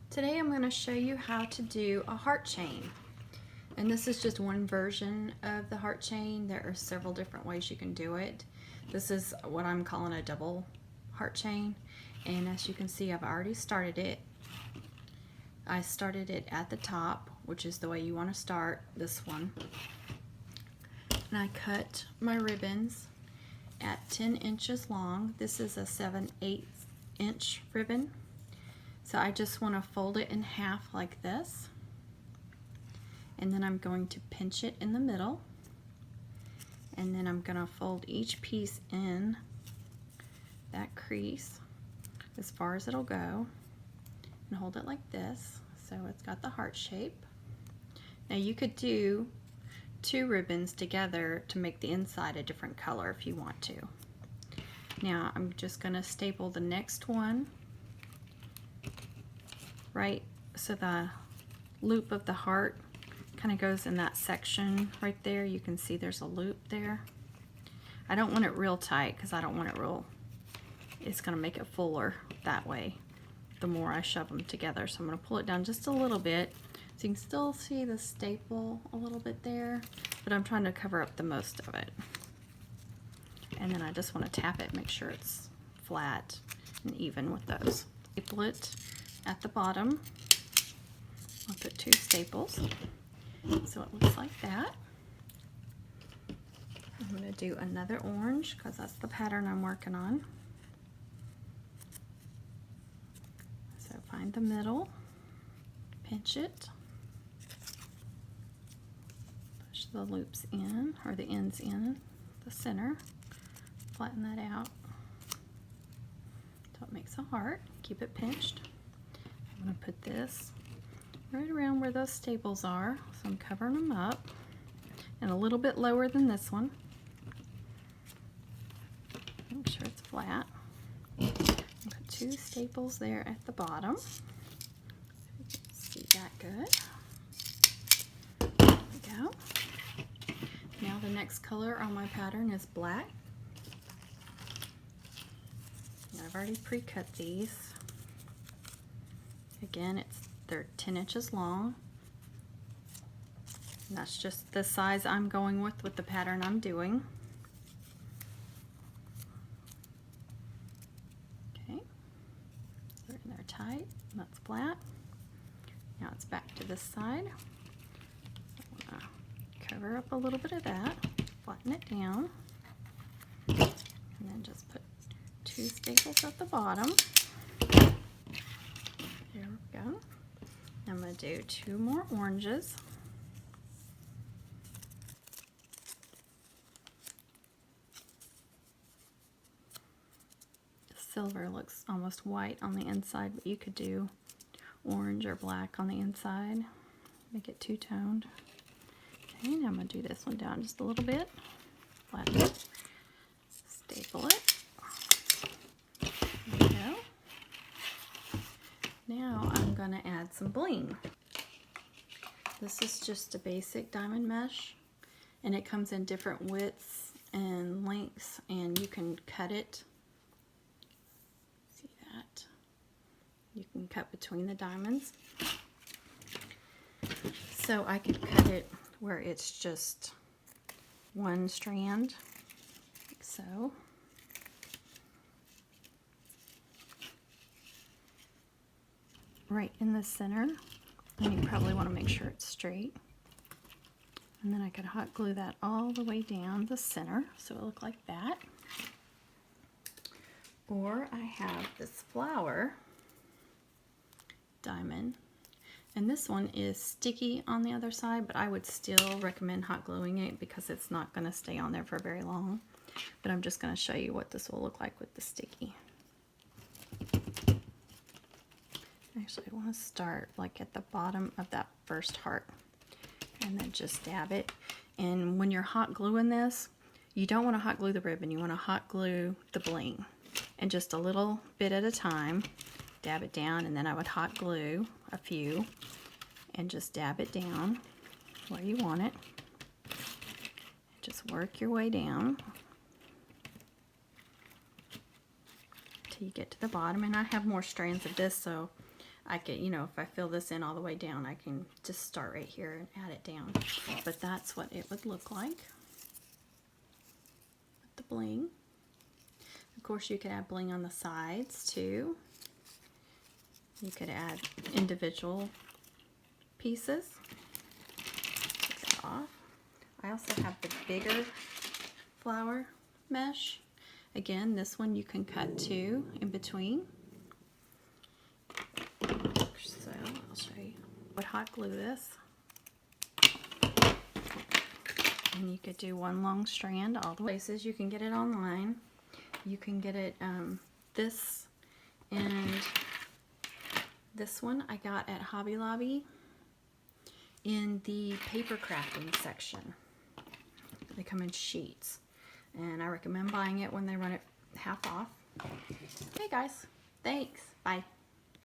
Today I'm going to show you how to do a heart chain. And this is just one version of the heart chain. There are several different ways you can do it. This is what I'm calling a double heart chain. And as you can see, I've already started it. I started it at the top, which is the way you want to start this one. And I cut my ribbons at 10 inches long. This is a 7/8 inch ribbon. So I just want to fold it in half like this, and then I'm going to pinch it in the middle, and then I'm going to fold each piece in that crease as far as it'll go and hold it like this so it's got the heart shape. Now you could do two ribbons together to make the inside a different color if you want to. Now I'm just going to staple the next one right so the loop of the heart kind of goes in that section right there. You can see there's a loop there. I don't want it real tight because I don't want it real, it's going to make it fuller that way the more I shove them together. So I'm going to pull it down just a little bit so you can still see the staple a little bit there, but I'm trying to cover up the most of it. And then I just want to tap it, make sure it's flat and even with those. Staple it at the bottom. I'll put two staples so it looks like that. I'm going to do another orange because that's the pattern I'm working on. So find the middle, pinch it, push the loops in, or the ends in the center, flatten that out so it makes a heart. Keep it pinched. I'm going to put this right around where those staples are, so I'm covering them up, and a little bit lower than this one. Make sure it's flat. Put two staples there at the bottom. See that good. There we go. Now the next color on my pattern is black. And I've already pre-cut these. Again, they're 10 inches long. And that's just the size I'm going with the pattern I'm doing. Okay, they're in there tight. That's flat. Now it's back to this side. I want to cover up a little bit of that, flatten it down, and then just put two staples at the bottom. There we go. I'm going to do two more oranges. The silver looks almost white on the inside, but you could do orange or black on the inside. Make it two-toned. Okay, now I'm going to do this one down just a little bit. Flatten it. Staple it. There we go. Now I'm going to add some bling. This is just a basic diamond mesh, and it comes in different widths and lengths, and you can cut it. See that? You can cut between the diamonds. So I could cut it where it's just one strand, like so. Right in the center, and you probably want to make sure it's straight. And then I could hot glue that all the way down the center so it look like that. Or I have this flower diamond, and this one is sticky on the other side, but I would still recommend hot gluing it because it's not going to stay on there for very long. But I'm just going to show you what this will look like with the sticky. Actually, I want to start like at the bottom of that first heart and then just dab it. And when you're hot gluing this, you don't want to hot glue the ribbon, you want to hot glue the bling. And just a little bit at a time, dab it down, and then I would hot glue a few and just dab it down where you want it. Just work your way down till you get to the bottom. And I have more strands of this, so I could, you know, if I fill this in all the way down, I can just start right here and add it down. But that's what it would look like with the bling. Of course, you could add bling on the sides too. You could add individual pieces. Take that off. I also have the bigger flower mesh. Again, this one you can cut two in between. So I'll show you. I would hot glue this. And you could do one long strand all the places. You can get it online. You can get it, this and this one I got at Hobby Lobby in the paper crafting section. They come in sheets, and I recommend buying it when they run it half off. Hey guys, thanks, bye.